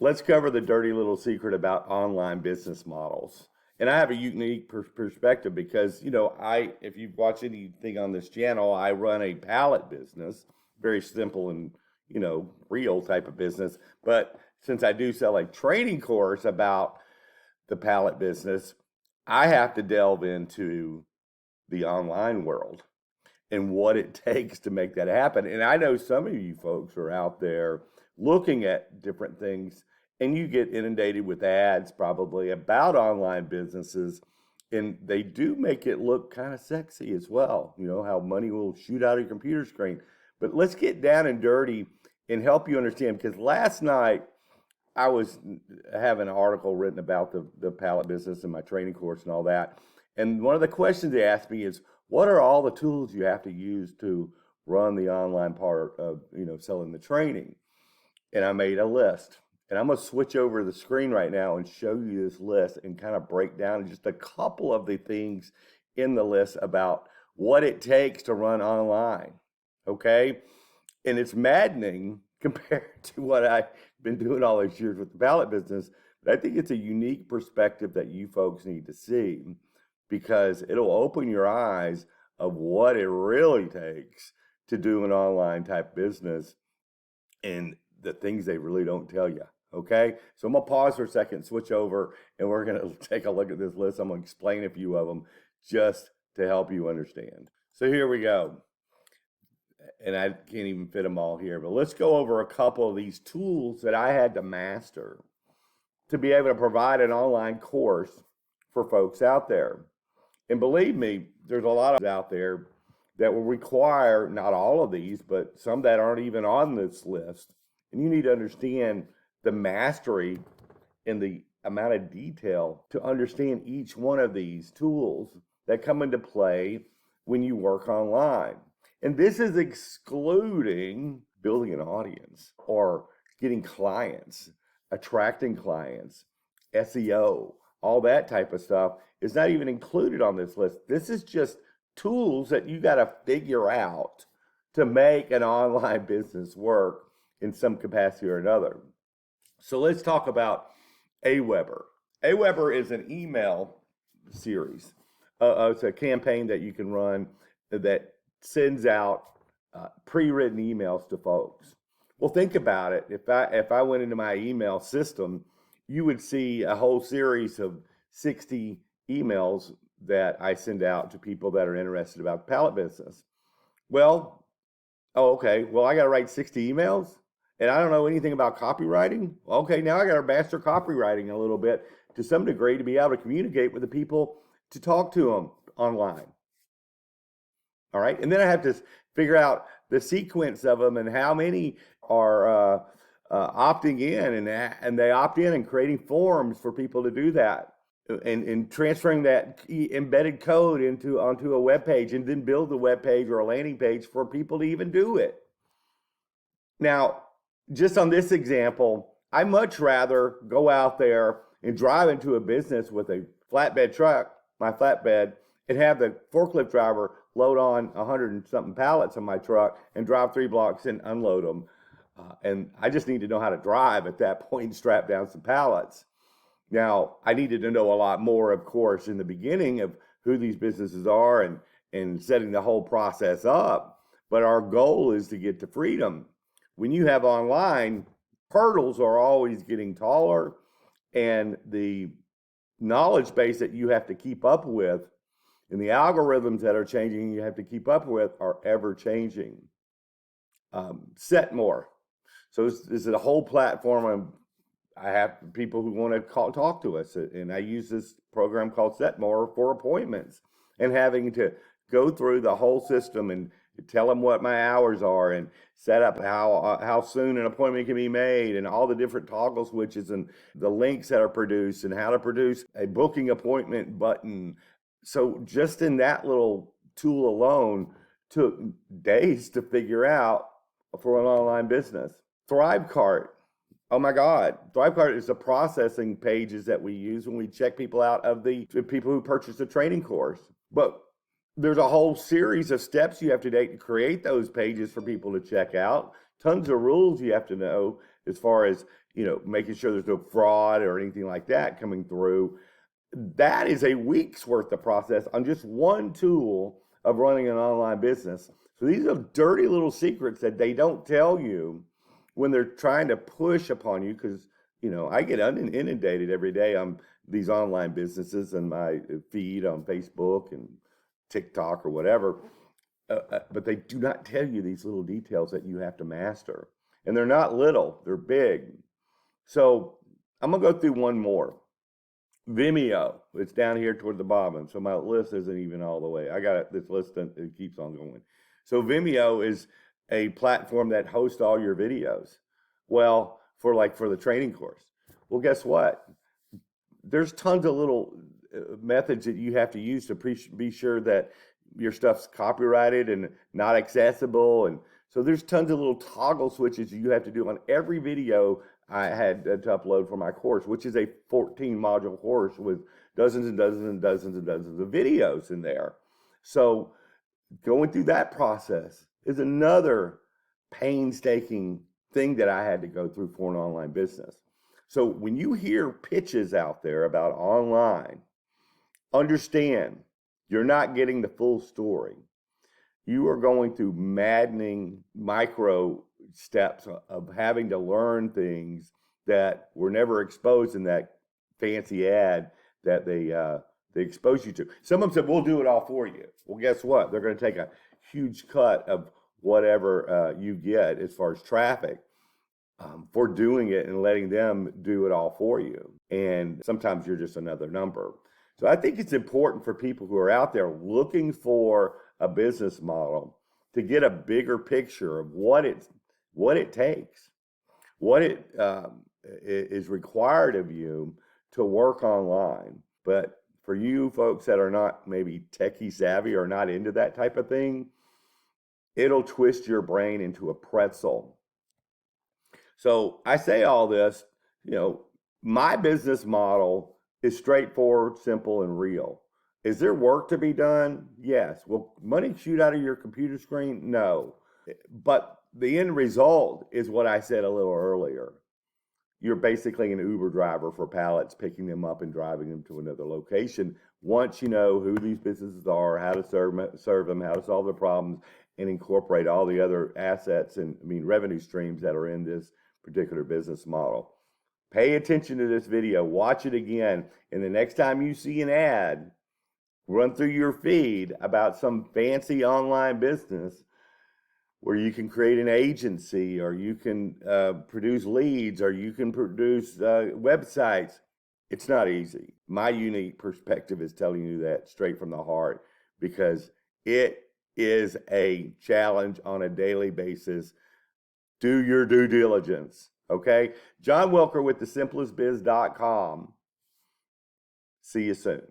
Let's cover the dirty little secret about online business models. And I have a unique perspective because, if you've watched anything on this channel, I run a pallet business, very simple and, real type of business. But since I do sell a training course about the pallet business, I have to delve into the online world and what it takes to make that happen. And I know some of you folks are out there looking at different things, and you get inundated with ads probably about online businesses, and they do make it look kind of sexy as well. How money will shoot out of your computer screen. But let's get down and dirty and help you understand, because last night I was having an article written about the pallet business and my training course and all that. And one of the questions they asked me is, what are all the tools you have to use to run the online part of, selling the training? And I made a list. And I'm going to switch over the screen right now and show you this list and kind of break down just a couple of the things in the list about what it takes to run online. Okay? And it's maddening compared to what I've been doing all these years with the pallet business. But I think it's a unique perspective that you folks need to see, because it'll open your eyes of what it really takes to do an online type business and the things they really don't tell you. Okay, so I'm gonna pause for a second, switch over, and we're gonna take a look at this list. I'm gonna explain a few of them just to help you understand. So here we go. And I can't even fit them all here, but let's go over a couple of these tools that I had to master to be able to provide an online course for folks out there. And believe me, there's a lot of out there that will require not all of these, but some that aren't even on this list. And you need to understand the mastery and the amount of detail to understand each one of these tools that come into play when you work online. And this is excluding building an audience or getting clients, attracting clients, SEO, all that type of stuff is not even included on this list. This is just tools that you got to figure out to make an online business work in some capacity or another. So let's talk about Aweber. Aweber is an email series. It's a campaign that you can run that sends out pre-written emails to folks. Well, think about it. If I went into my email system, you would see a whole series of 60 emails that I send out to people that are interested about the pallet business. Well, I got to write 60 emails and I don't know anything about copywriting. Okay, now I got to master copywriting a little bit to some degree to be able to communicate with the people to talk to them online. All right, and then I have to figure out the sequence of them and how many are opting in, and they opt in and creating forms for people to do that, and transferring that embedded code onto a web page, and then build a web page or a landing page for people to even do it. Now, just on this example, I much rather go out there and drive into a business with a flatbed truck, my flatbed, and have the forklift driver load on 100 and something pallets on my truck and drive 3 blocks and unload them. And I just need to know how to drive at that point and strap down some pallets. Now, I needed to know a lot more, of course, in the beginning of who these businesses are and setting the whole process up. But our goal is to get to freedom. When you have online, hurdles are always getting taller, and the knowledge base that you have to keep up with and the algorithms that are changing you have to keep up with are ever changing. Setmore. So this is a whole platform. I have people who want to talk to us, and I use this program called Setmore for appointments, and having to go through the whole system and tell them what my hours are and set up how soon an appointment can be made and all the different toggle switches and the links that are produced and how to produce a booking appointment button. So just in that little tool alone took days to figure out for an online business. ThriveCart. Oh my God. ThriveCart is the processing pages that we use when we check people out of the people who purchase a training course. But there's a whole series of steps you have to take to create those pages for people to check out. Tons of rules you have to know as far as making sure there's no fraud or anything like that coming through. That is a week's worth of process on just one tool of running an online business. So these are dirty little secrets that they don't tell you when they're trying to push upon you, because I get inundated every day on these online businesses and my feed on Facebook and TikTok or whatever. But they do not tell you these little details that you have to master. And they're not little, they're big. So I'm going to go through one more. Vimeo, it's down here toward the bottom. So my list isn't even all the way. I got this list and it keeps on going. So Vimeo is a platform that hosts all your videos. Well, for the training course. Well, guess what? There's tons of little methods that you have to use to be sure that your stuff's copyrighted and not accessible. And so there's tons of little toggle switches you have to do on every video I had to upload for my course, which is a 14 module course with dozens and dozens and dozens and dozens of videos in there. So going through that process is another painstaking thing that I had to go through for an online business. So when you hear pitches out there about online, understand you're not getting the full story. You are going through maddening micro steps of having to learn things that were never exposed in that fancy ad that they expose you to. Some of them said, we'll do it all for you. Well, guess what? They're going to take a huge cut of whatever you get as far as traffic for doing it and letting them do it all for you. And sometimes you're just another number. So I think it's important for people who are out there looking for a business model to get a bigger picture of what it takes, what it is required of you to work online. But for you folks that are not maybe techie savvy or not into that type of thing, it'll twist your brain into a pretzel. So I say all this, my business model is straightforward, simple, and real. Is there work to be done? Yes. Will money shoot out of your computer screen? No. But the end result is what I said a little earlier. You're basically an Uber driver for pallets, picking them up and driving them to another location. Once you know who these businesses are, how to serve them, how to solve their problems, and incorporate all the other assets and revenue streams that are in this particular business model. Pay attention to this video, watch it again, and the next time you see an ad run through your feed about some fancy online business where you can create an agency, or you can produce leads, or you can produce websites, it's not easy. My unique perspective is telling you that straight from the heart, because it is a challenge on a daily basis. Do your due diligence, okay? John Wilker with thesimplestbiz.com. See you soon.